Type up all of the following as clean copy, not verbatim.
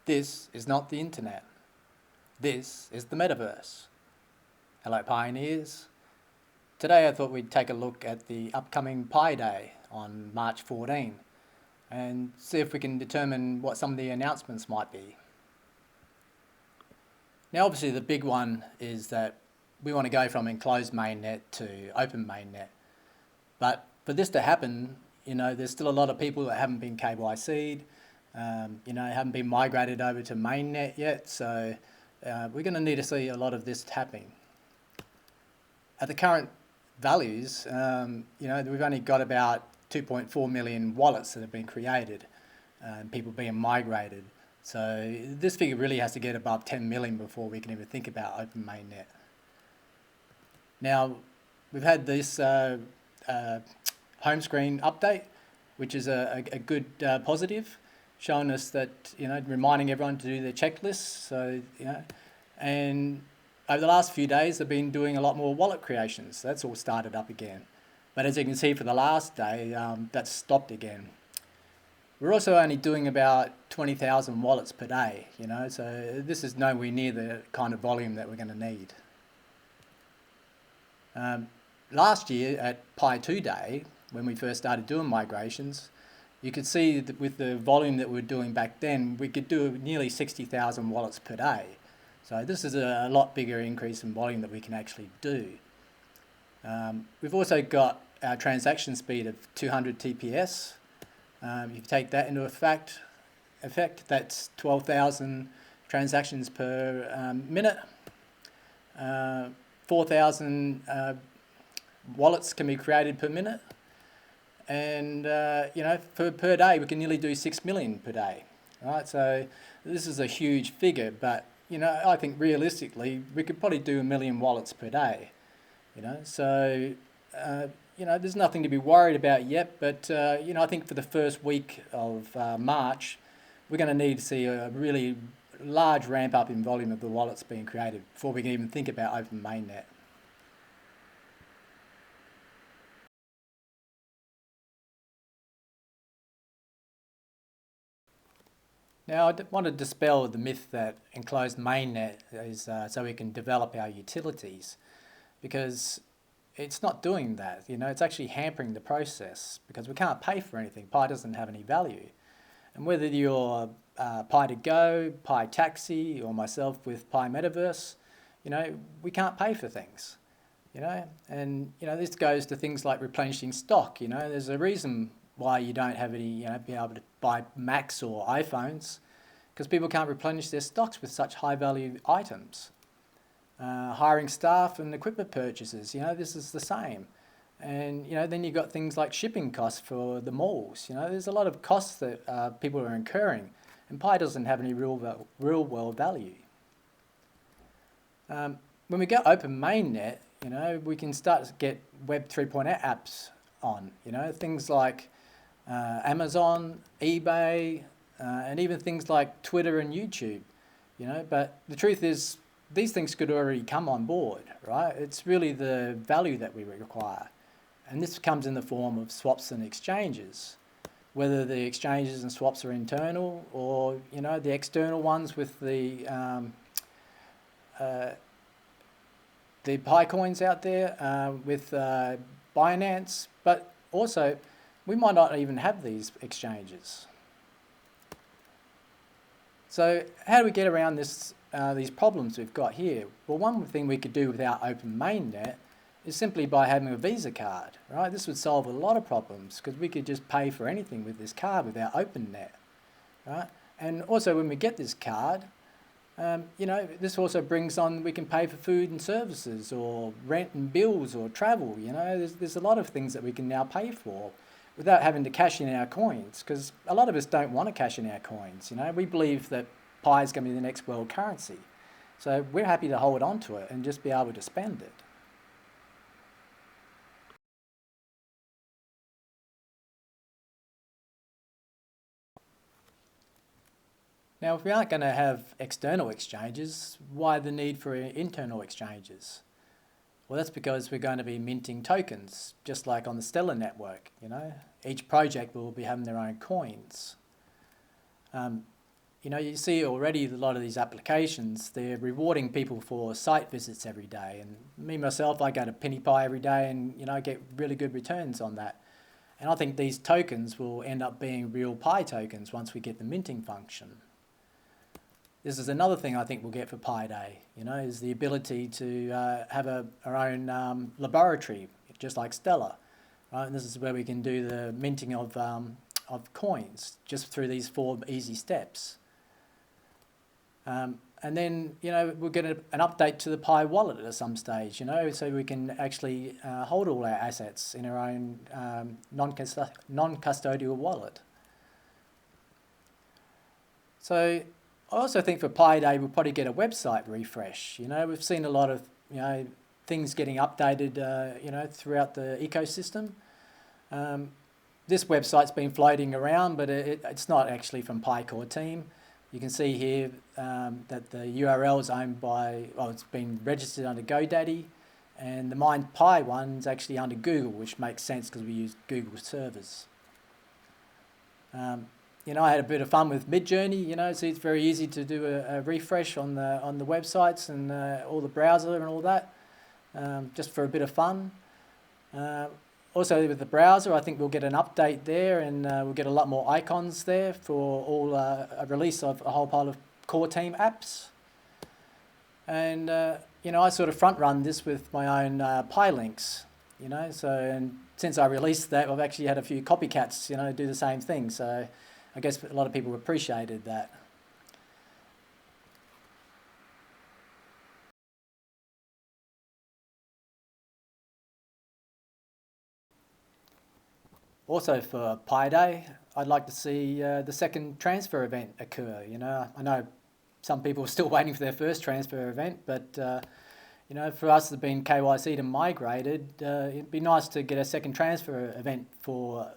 This is not the internet. This is the metaverse. Hello pioneers. Today I thought we'd take a look at the upcoming Pi Day on March 14 and see if we can determine what some of the announcements might be. Now obviously the big one is that we want to go from enclosed mainnet to open mainnet. But for this to happen, there's still a lot of people that haven't been KYC'd, haven't been migrated over to mainnet yet, so we're going to need to see a lot of this happening. At the current values, we've only got about 2.4 million wallets that have been created and people being migrated. So this figure really has to get above 10 million before we can even think about open mainnet. Now, we've had this home screen update, which is a good positive, showing us that, reminding everyone to do their checklists. So, and over the last few days, they've been doing a lot more wallet creations. That's all started up again. But as you can see for the last day, that's stopped again. We're also only doing about 20,000 wallets per day, so this is nowhere near the kind of volume that we're going to need. Last year at Pi 2 Day, when we first started doing migrations, you could see that with the volume that we were doing back then, we could do nearly 60,000 wallets per day. So this is a lot bigger increase in volume that we can actually do. We've also got our transaction speed of 200 TPS. If you take that into effect, that's 12,000 transactions per minute. 4,000 wallets can be created per minute. And, per day, we can nearly do 6 million per day. Right? So this is a huge figure, but, I think realistically, we could probably do 1 million wallets per day. So, there's nothing to be worried about yet, but, I think for the first week of March, we're going to need to see a really large ramp up in volume of the wallets being created before we can even think about open mainnet. Now, I want to dispel the myth that enclosed mainnet is so we can develop our utilities, because it's not doing that. It's actually hampering the process because we can't pay for anything. Pi doesn't have any value. And whether you're Pi2Go, Pi Taxi, or myself with Pi Metaverse, we can't pay for things. And this goes to things like replenishing stock. There's a reason why you don't have any, be able to buy Macs or iPhones, because people can't replenish their stocks with such high value items. Hiring staff and equipment purchases, this is the same. And, then you've got things like shipping costs for the malls. There's a lot of costs that people are incurring, and Pi doesn't have any real world value. When we get open mainnet, we can start to get Web 3.0 apps on, things like Amazon, eBay, and even things like Twitter and YouTube, but the truth is these things could already come on board, right? It's really the value that we require. And this comes in the form of swaps and exchanges, whether the exchanges and swaps are internal or, the external ones with the Pi coins out there with Binance, but also we might not even have these exchanges. So how do we get around this, these problems we've got here? Well, one thing we could do without open mainnet is simply by having a Visa card, right? This would solve a lot of problems because we could just pay for anything with this card without OpenNet, right? And also when we get this card, this also brings on, we can pay for food and services or rent and bills or travel, there's a lot of things that we can now pay for without having to cash in our coins, because a lot of us don't want to cash in our coins, we believe that Pi is going to be the next world currency. So we're happy to hold on to it and just be able to spend it. Now, if we aren't going to have external exchanges, why the need for internal exchanges? Well, that's because we're going to be minting tokens, just like on the Stellar network, Each project will be having their own coins. you know, you see already a lot of these applications, they're rewarding people for site visits every day. And me, myself, I go to PennyPie every day and, you know, get really good returns on that. And I think these tokens will end up being real Pi tokens once we get the minting function. This is another thing I think we'll get for Pi Day, you know, is the ability to have our own laboratory, just like Stellar. Right? And this is where we can do the minting of coins just through these 4 easy steps. And then, you know, we'll get an update to the Pi wallet at some stage, you know, so we can actually hold all our assets in our own non-custodial wallet. So I also think for Pi Day we'll probably get a website refresh. You know, we've seen a lot of, you know, things getting updated, you know, throughout the ecosystem. This website's been floating around, but it's not actually from Pi Core team. You can see here that the URL is owned by, well, it's been registered under GoDaddy, and the MindPi one's actually under Google, which makes sense because we use Google servers. You know, I had a bit of fun with Midjourney. You know, so it's very easy to do a refresh on the websites and all the browser and all that, just for a bit of fun. Also with the browser, I think we'll get an update there, and we'll get a lot more icons there for all a release of a whole pile of core team apps. And you know, I sort of front run this with my own Pi links. You know, so and since I released that, I've actually had a few copycats, you know, do the same thing. So I guess a lot of people appreciated that. Also for Pi Day, I'd like to see the second transfer event occur. You know, I know some people are still waiting for their first transfer event, but you know, for us that have been KYC'd and migrated, it'd be nice to get a second transfer event for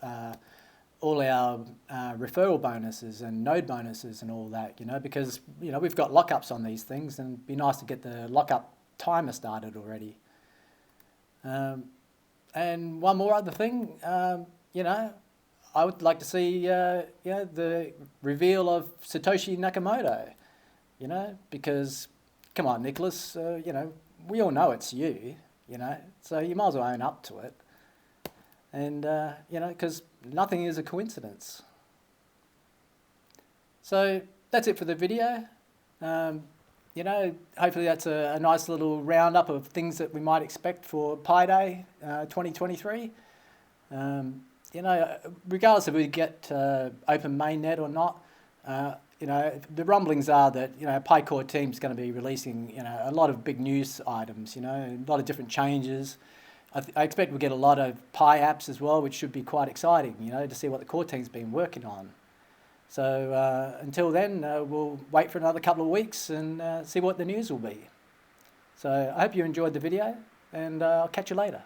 all our referral bonuses and node bonuses and all that. You know, because you know we've got lockups on these things, and it'd be nice to get the lockup timer started already. And one more other thing. You know, I would like to see, you know, the reveal of Satoshi Nakamoto, you know, because, come on, Nicholas, you know, we all know it's you, you know, so you might as well own up to it. And, you know, because nothing is a coincidence. So that's it for the video. You know, hopefully that's a nice little roundup of things that we might expect for Pi Day 2023. You know, regardless if we get open mainnet or not, you know, the rumblings are that, you know, Pi Core team's going to be releasing, you know, a lot of big news items, you know, a lot of different changes. I expect we'll get a lot of Pi apps as well, which should be quite exciting, you know, to see what the core team's been working on. So until then, we'll wait for another couple of weeks and see what the news will be. So I hope you enjoyed the video, and I'll catch you later.